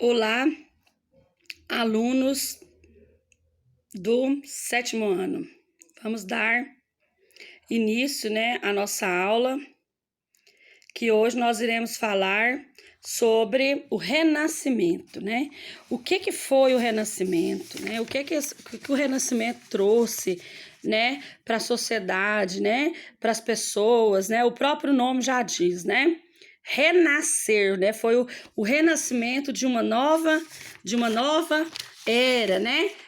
Olá, alunos do sétimo ano. Vamos dar início, à nossa aula, que hoje nós iremos falar sobre o Renascimento, O que foi o Renascimento, O que o Renascimento trouxe, para a sociedade, para as pessoas, O próprio nome já diz, Renascer, Foi o renascimento de uma nova era,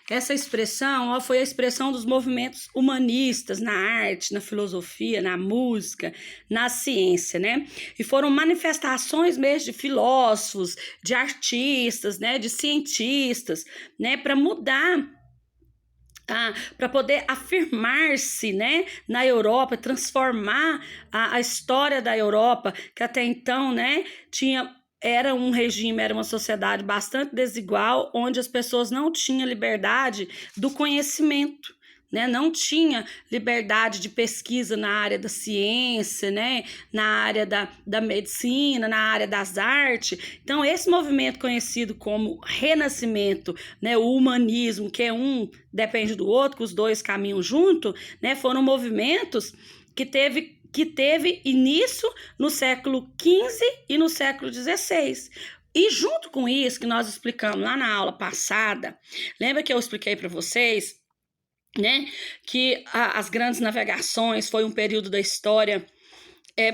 Essa expressão, foi a expressão dos movimentos humanistas na arte, na filosofia, na música, na ciência, E foram manifestações mesmo de filósofos, de artistas, de cientistas, para mudar, para poder afirmar-se, na Europa, transformar a história da Europa, que até então, era um regime, era uma sociedade bastante desigual, onde as pessoas não tinham liberdade do conhecimento, não tinha liberdade de pesquisa na área da ciência, na área da medicina, na área das artes. Então, esse movimento conhecido como Renascimento, o humanismo, que depende do outro, que os dois caminham junto, foram movimentos que teve início no século XV e no século XVI. E junto com isso, que nós explicamos lá na aula passada, lembra que eu expliquei para vocês, que as grandes navegações foi um período da história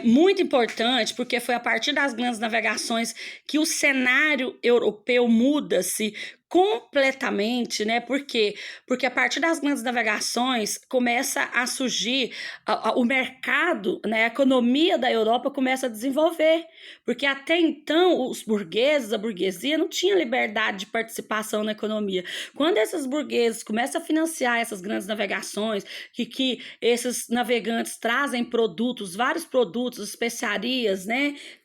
muito importante, porque foi a partir das grandes navegações que o cenário europeu muda-se completamente, Por quê? Porque a partir das grandes navegações começa a surgir o mercado, a economia da Europa começa a desenvolver, porque até então os burgueses, a burguesia não tinha liberdade de participação na economia. Quando esses burgueses começam a financiar essas grandes navegações, que esses navegantes trazem produtos, vários produtos, especiarias,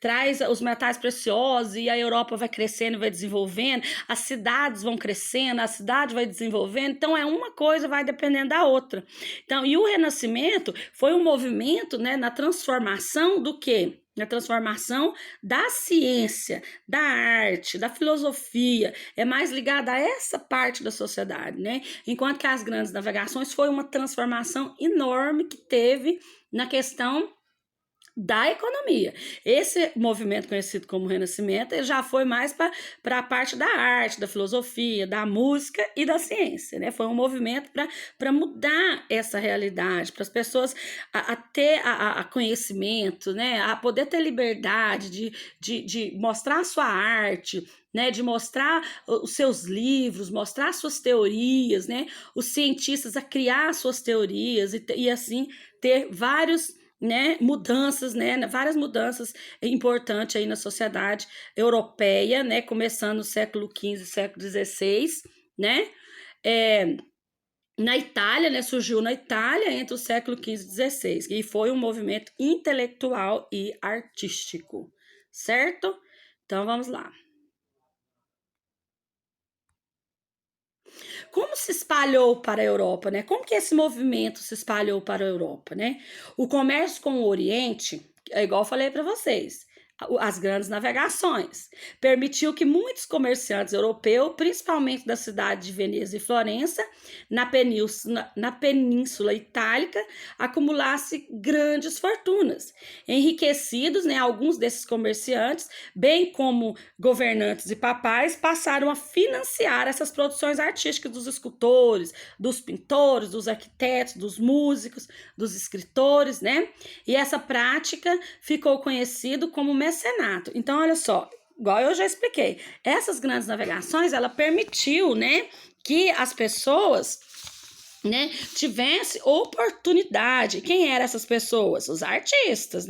traz os metais preciosos e a Europa vai crescendo, vai desenvolvendo, as cidades vão crescendo, a cidade vai desenvolvendo, então uma coisa vai dependendo da outra. Então, e o Renascimento foi um movimento, na transformação do quê? Na transformação da ciência, da arte, da filosofia, é mais ligada a essa parte da sociedade, Enquanto que as grandes navegações foi uma transformação enorme que teve na questão da economia. Esse movimento conhecido como Renascimento, ele já foi mais para a parte da arte, da filosofia, da música e da ciência, Foi um movimento para mudar essa realidade, para as pessoas a ter a conhecimento, a poder ter liberdade de mostrar a sua arte, de mostrar os seus livros, mostrar suas teorias, Os cientistas a criar suas teorias e assim ter várias mudanças importantes aí na sociedade europeia, começando no século XV, século XVI, na Itália, surgiu na Itália entre o século XV e XVI, e foi um movimento intelectual e artístico, certo? Então, vamos lá. Como se espalhou para a Europa, Como que esse movimento se espalhou para a Europa, O comércio com o Oriente, igual eu falei para vocês, as grandes navegações, permitiu que muitos comerciantes europeus, principalmente da cidade de Veneza e Florença, na Península Itálica, acumulassem grandes fortunas. Enriquecidos, alguns desses comerciantes, bem como governantes e papais, passaram a financiar essas produções artísticas dos escultores, dos pintores, dos arquitetos, dos músicos, dos escritores, E essa prática ficou conhecida como mecenato. Então, olha só, igual eu já expliquei, essas grandes navegações, ela permitiu, que as pessoas tivesse oportunidade. Quem eram essas pessoas? Os artistas,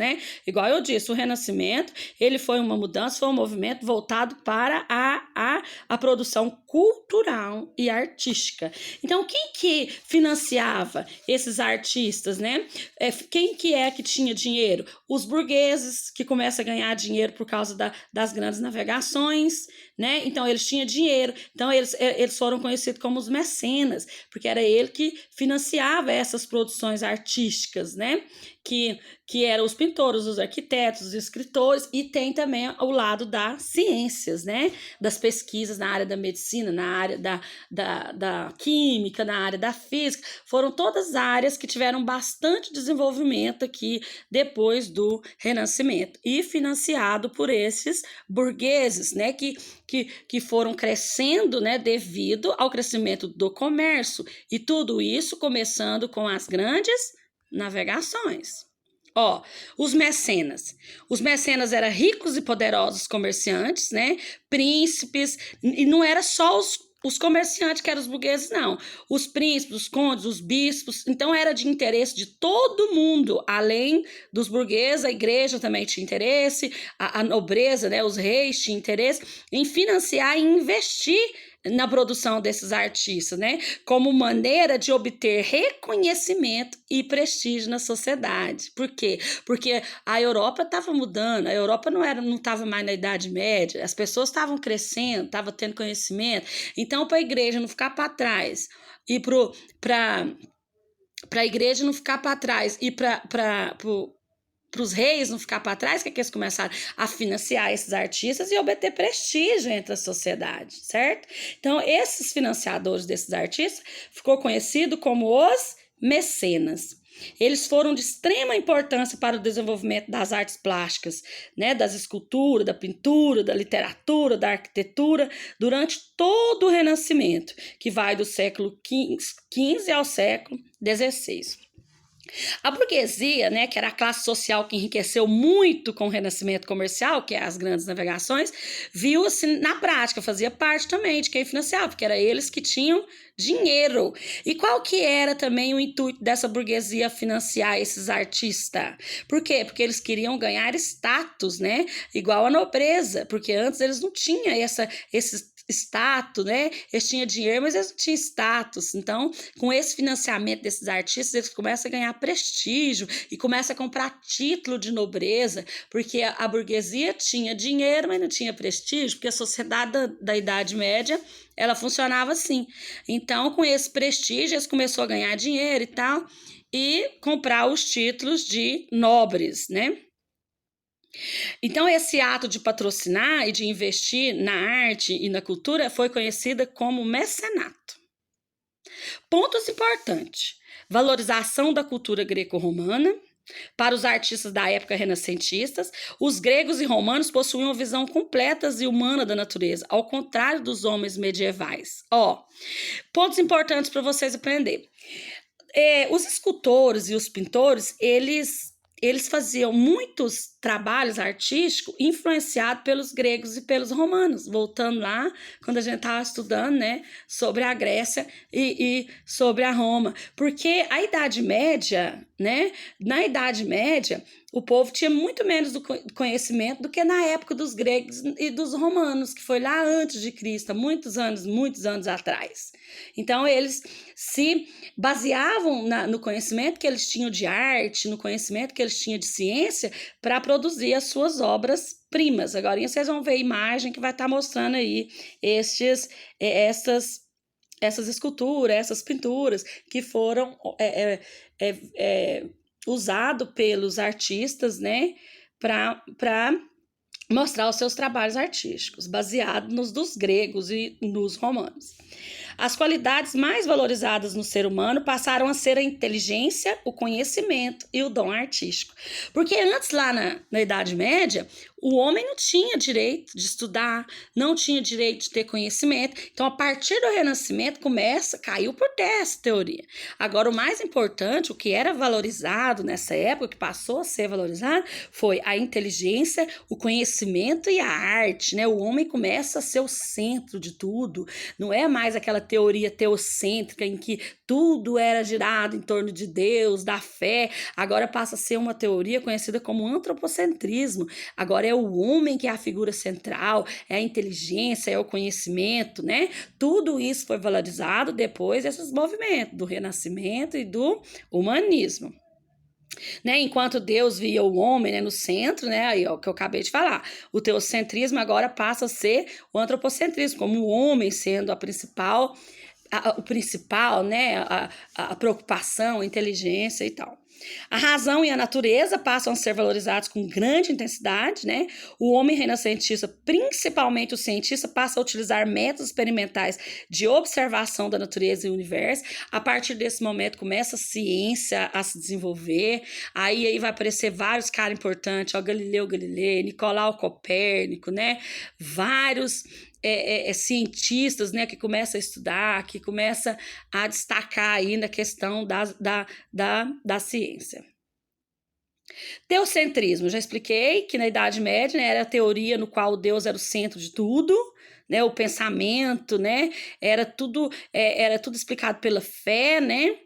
Igual eu disse, o Renascimento, ele foi uma mudança, foi um movimento voltado para a produção cultural e artística. Então, quem que financiava esses artistas, Quem que tinha dinheiro? Os burgueses, que começam a ganhar dinheiro por causa das grandes navegações, Então, eles tinham dinheiro. Então, eles foram conhecidos como os mecenas, porque era ele que financiava essas produções artísticas, que eram os pintores, os arquitetos, os escritores, e tem também o lado das ciências, né? Das pesquisas na área da medicina, na área da química, na área da física. Foram todas áreas que tiveram bastante desenvolvimento aqui depois do Renascimento, e financiado por esses burgueses, né? Que foram crescendo, né, devido ao crescimento do comércio, e tudo isso começando com as grandes navegações. Ó, os mecenas. Os mecenas eram ricos e poderosos comerciantes, né, príncipes, e não era só os comerciantes que eram os burgueses, não. Os príncipes, os condes, os bispos. Então, era de interesse de todo mundo, além dos burgueses. A igreja também tinha interesse, a nobreza, né, os reis tinham interesse em financiar e investir na produção desses artistas, né, como maneira de obter reconhecimento e prestígio na sociedade. Por quê? Porque a Europa estava mudando, a Europa não estava mais na Idade Média, as pessoas estavam crescendo, estavam tendo conhecimento. Então, para a igreja não ficar para trás e para a igreja não ficar para trás e para os reis não ficar para trás, que eles começaram a financiar esses artistas e obter prestígio entre a sociedade, certo? Então, esses financiadores desses artistas ficou conhecido como os mecenas. Eles foram de extrema importância para o desenvolvimento das artes plásticas, né, das esculturas, da pintura, da literatura, da arquitetura, durante todo o Renascimento, que vai do século XV ao século XVI. A burguesia, né, que era a classe social que enriqueceu muito com o renascimento comercial, que é as grandes navegações, viu-se na prática, fazia parte também de quem financiava, porque era eles que tinham dinheiro. E qual que era também o intuito dessa burguesia financiar esses artistas? Por quê? Porque eles queriam ganhar status, né, igual a nobreza, porque antes eles não tinham esse status, né? Eles tinham dinheiro, mas eles não tinham status. Então, com esse financiamento desses artistas, eles começam a ganhar prestígio e começam a comprar título de nobreza, porque a burguesia tinha dinheiro, mas não tinha prestígio, porque a sociedade da Idade Média, ela funcionava assim. Então, com esse prestígio, eles começaram a ganhar dinheiro e tal, e comprar os títulos de nobres, né? Então, esse ato de patrocinar e de investir na arte e na cultura foi conhecida como mecenato. Pontos importantes: valorização da cultura greco-romana. Para os artistas da época renascentistas, os gregos e romanos possuíam uma visão completa e humana da natureza, ao contrário dos homens medievais. Pontos importantes para vocês aprenderem. Os escultores e os pintores, eles faziam muitos trabalhos artísticos influenciados pelos gregos e pelos romanos, voltando lá, quando a gente estava estudando, né, sobre a Grécia e sobre a Roma. Porque a Idade Média, né, na Idade Média, o povo tinha muito menos do conhecimento do que na época dos gregos e dos romanos, que foi lá antes de Cristo, muitos anos atrás. Então, eles se baseavam no conhecimento que eles tinham de arte, no conhecimento que eles tinham de ciência, para produzir as suas obras-primas. Agora, vocês vão ver a imagem que vai estar mostrando aí essas esculturas, essas pinturas que foram usado pelos artistas, né, para mostrar os seus trabalhos artísticos, baseado nos dos gregos e nos romanos. As qualidades mais valorizadas no ser humano passaram a ser a inteligência, o conhecimento e o dom artístico. Porque antes, lá na Idade Média, o homem não tinha direito de estudar, não tinha direito de ter conhecimento. Então, a partir do Renascimento, caiu por terra essa teoria. Agora, o mais importante, o que era valorizado nessa época, que passou a ser valorizado, foi a inteligência, o conhecimento e a arte, né? O homem começa a ser o centro de tudo. Não é mais aquela teoria teocêntrica em que tudo era girado em torno de Deus, da fé. Agora passa a ser uma teoria conhecida como antropocentrismo. Agora é o homem que é a figura central, é a inteligência, é o conhecimento, né? Tudo isso foi valorizado depois desses movimentos do Renascimento e do humanismo. Né? Enquanto Deus via o homem, né, no centro, né, aí, ó, que eu acabei de falar, o teocentrismo agora passa a ser o antropocentrismo, como o homem sendo o principal, né, a preocupação, a inteligência e tal. A razão e a natureza passam a ser valorizados com grande intensidade, né? O homem renascentista, principalmente o cientista, passa a utilizar métodos experimentais de observação da natureza e do universo. A partir desse momento começa a ciência a se desenvolver, aí vai aparecer vários caras importantes, ó, Galileu Galilei, Nicolau Copérnico, né? Vários cientistas, né, que começa a estudar, que começa a destacar aí na questão da ciência. Teocentrismo, já expliquei que na Idade Média, né, era a teoria no qual Deus era o centro de tudo, né, o pensamento, né, era tudo explicado pela fé, né,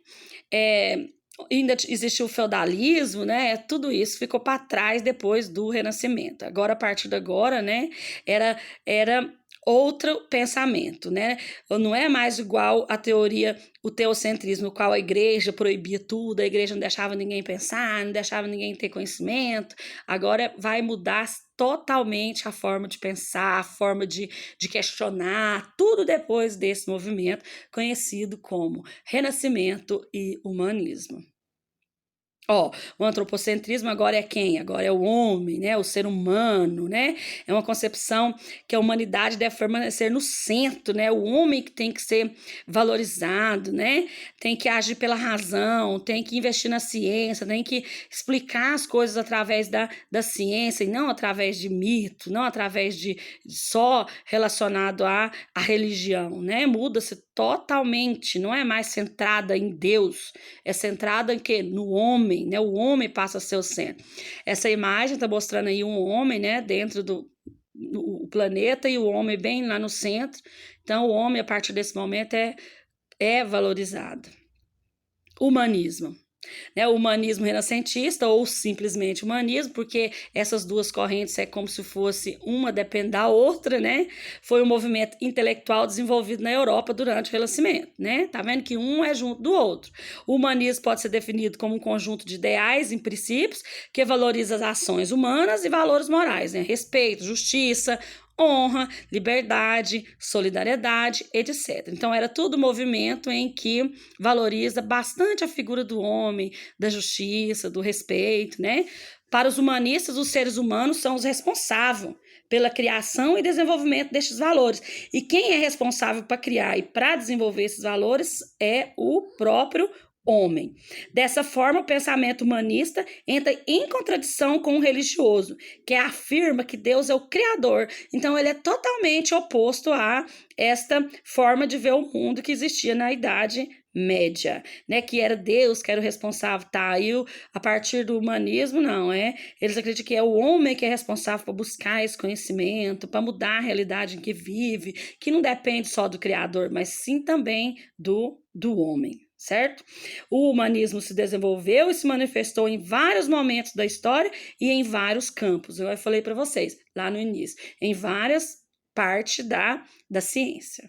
ainda existiu o feudalismo, né? Tudo isso ficou para trás depois do Renascimento. Agora, a partir de agora, né? Era outro pensamento, né? Não é mais igual a teoria, o teocentrismo, no qual a igreja proibia tudo, a igreja não deixava ninguém pensar, não deixava ninguém ter conhecimento. Agora vai mudar totalmente a forma de pensar, a forma de questionar, tudo depois desse movimento conhecido como Renascimento e Humanismo. Ó, o antropocentrismo agora é quem? Agora é o homem, né? O ser humano, né? É uma concepção que a humanidade deve permanecer no centro, né? O homem que tem que ser valorizado, né? Tem que agir pela razão, tem que investir na ciência, tem que explicar as coisas através da ciência e não através de mito, não através de só relacionado à religião, né? Muda-se totalmente, não é mais centrada em Deus, é centrada em quê? No homem, né? O homem passa a ser o centro. Essa imagem está mostrando aí um homem, né, dentro do planeta e o homem bem lá no centro. Então, o homem, a partir desse momento, é valorizado. Humanismo. O humanismo renascentista ou simplesmente humanismo, porque essas duas correntes é como se fosse uma depende da outra, né? Foi um movimento intelectual desenvolvido na Europa durante o Renascimento, né? Tá vendo que um é junto do outro. O humanismo pode ser definido como um conjunto de ideais e princípios que valoriza as ações humanas e valores morais, né? Respeito, justiça, honra, liberdade, solidariedade, etc. Então, era tudo movimento em que valoriza bastante a figura do homem, da justiça, do respeito, né? Para os humanistas, os seres humanos são os responsáveis pela criação e desenvolvimento destes valores. E quem é responsável para criar e para desenvolver esses valores é o próprio homem. Dessa forma, o pensamento humanista entra em contradição com o religioso, que afirma que Deus é o Criador. Então, ele é totalmente oposto a esta forma de ver o mundo que existia na Idade Média, né? Que era Deus que era o responsável, tá? E a partir do humanismo, não, eles acreditam que é o homem que é responsável por buscar esse conhecimento, para mudar a realidade em que vive, que não depende só do Criador, mas sim também do homem. Certo? O humanismo se desenvolveu e se manifestou em vários momentos da história e em vários campos. Eu falei para vocês lá no início, em várias partes da ciência.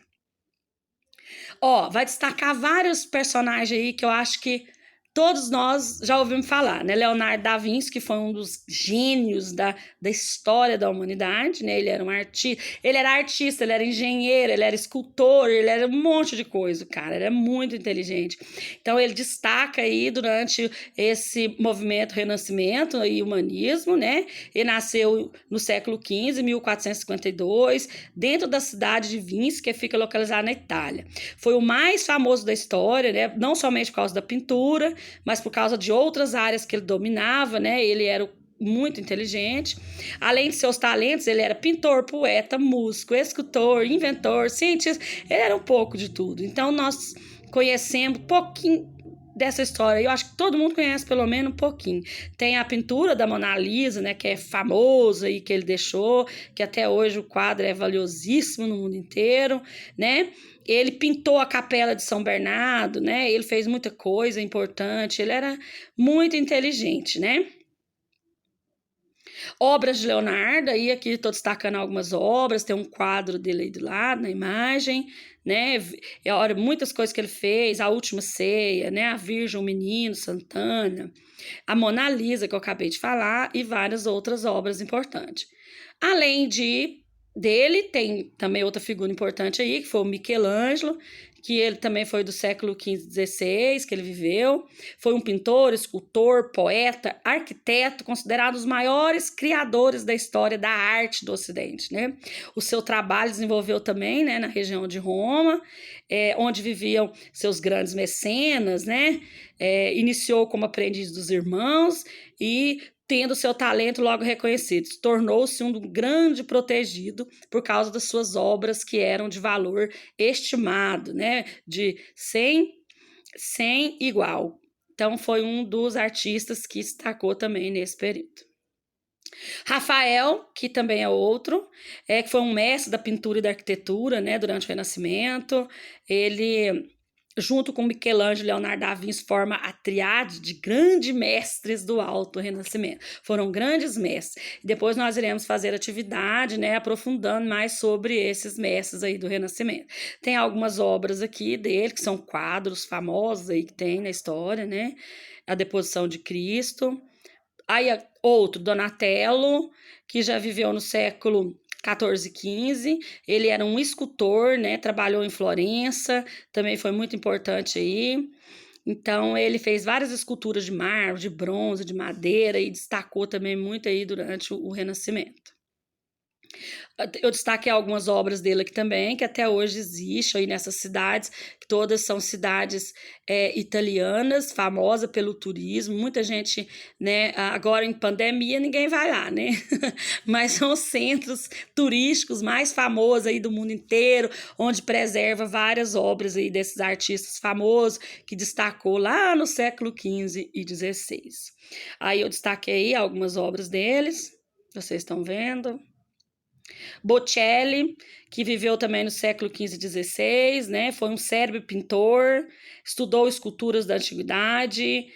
Ó, vai destacar vários personagens aí que eu acho que todos nós já ouvimos falar, né? Leonardo da Vinci, que foi um dos gênios da história da humanidade, né? Ele era um artista, ele era engenheiro, ele era escultor, ele era um monte de coisa, cara, ele é muito inteligente. Então, ele destaca aí durante esse movimento Renascimento e Humanismo, né? Ele nasceu no século XV, 1452, dentro da cidade de Vinci, que fica localizada na Itália. Foi o mais famoso da história, né? Não somente por causa da pintura, mas por causa de outras áreas que ele dominava, né? Ele era muito inteligente. Além de seus talentos, ele era pintor, poeta, músico, escultor, inventor, cientista. Ele era um pouco de tudo. Então, nós conhecemos um pouquinho dessa história. Eu acho que todo mundo conhece pelo menos um pouquinho. Tem a pintura da Mona Lisa, né? Que é famosa e que ele deixou, que até hoje o quadro é valiosíssimo no mundo inteiro, né? Ele pintou a Capela de São Bernardo, né? Ele fez muita coisa importante, ele era muito inteligente, né? Obras de Leonardo, aí aqui estou destacando algumas obras, tem um quadro dele aí do lado, na imagem, né? Olha, muitas coisas que ele fez, A Última Ceia, né? A Virgem, o Menino, Santana, a Mona Lisa, que eu acabei de falar, e várias outras obras importantes. Além dele, tem também outra figura importante aí, que foi o Michelangelo, que ele também foi do século XV, XVI, que ele viveu. Foi um pintor, escultor, poeta, arquiteto, considerado os maiores criadores da história da arte do Ocidente, né? O seu trabalho desenvolveu também, né, na região de Roma, onde viviam seus grandes mecenas, né? Iniciou como aprendiz dos irmãos e, tendo seu talento logo reconhecido, tornou-se um grande protegido por causa das suas obras que eram de valor estimado, né, de sem igual. Então, foi um dos artistas que destacou também nesse período. Rafael, que também é outro, que foi um mestre da pintura e da arquitetura, né, durante o Renascimento. Ele, junto com Michelangelo e Leonardo da Vinci, forma a triade de grandes mestres do Alto Renascimento. Foram grandes mestres. Depois nós iremos fazer atividade, né, aprofundando mais sobre esses mestres aí do Renascimento. Tem algumas obras aqui dele, que são quadros famosos aí que tem na história, né? A Deposição de Cristo. Aí outro, Donatello, que já viveu no século 14 e 15, ele era um escultor, né? Trabalhou em Florença, também foi muito importante aí. Então, ele fez várias esculturas de mármore, de bronze, de madeira e destacou também muito aí durante o Renascimento. Eu destaquei algumas obras dele aqui também, que até hoje existem aí nessas cidades, que todas são cidades italianas, famosas pelo turismo. Muita gente, né, agora em pandemia, ninguém vai lá, né? Mas são os centros turísticos mais famosos aí do mundo inteiro, onde preserva várias obras aí desses artistas famosos, que destacou lá no século XV e XVI. Aí eu destaquei algumas obras deles, vocês estão vendo. Botticelli, que viveu também no século XV e XVI, né? Foi um célebre pintor, estudou esculturas da antiguidade.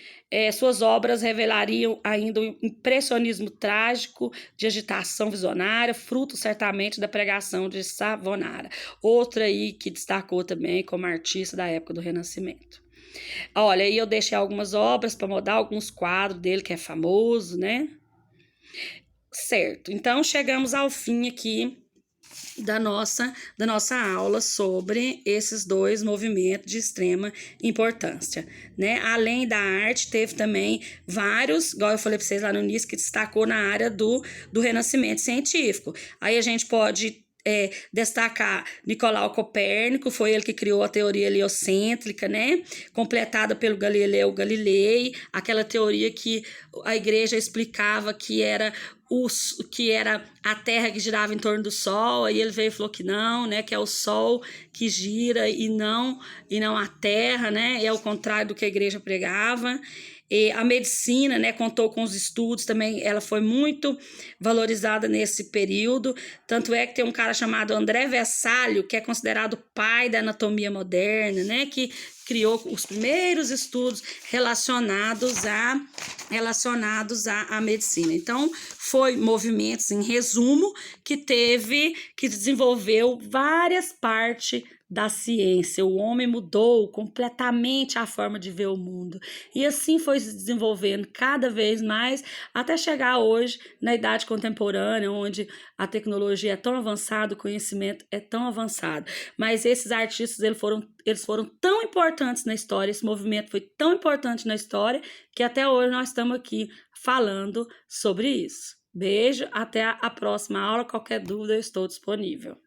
Suas obras revelariam ainda o impressionismo trágico de agitação visionária, fruto certamente da pregação de Savonara. Outra aí que destacou também como artista da época do Renascimento. Olha, aí eu deixei algumas obras para mostrar alguns quadros dele que é famoso, né? Certo, então chegamos ao fim aqui da nossa aula sobre esses dois movimentos de extrema importância, né? Além da arte, teve também vários, igual eu falei para vocês lá no início, que destacou na área do Renascimento científico. Aí a gente pode destacar Nicolau Copérnico, foi ele que criou a teoria heliocêntrica, né? Completada pelo Galileu Galilei, aquela teoria que a igreja explicava que era a Terra que girava em torno do Sol, aí ele veio e falou que não, né, que é o Sol que gira e não a Terra, né, é o contrário do que a igreja pregava. E a medicina, né, contou com os estudos também, ela foi muito valorizada nesse período, tanto é que tem um cara chamado André Vessalio, que é considerado o pai da anatomia moderna, né, que criou os primeiros estudos relacionados à medicina. Então, foi movimentos, em resumo, que desenvolveu várias partes da ciência. O homem mudou completamente a forma de ver o mundo. E assim foi se desenvolvendo cada vez mais, até chegar hoje, na idade contemporânea, onde a tecnologia é tão avançada, o conhecimento é tão avançado. Mas esses artistas, eles foram tão importantes na história, esse movimento foi tão importante na história, que até hoje nós estamos aqui falando sobre isso. Beijo, até a próxima aula. Qualquer dúvida, eu estou disponível.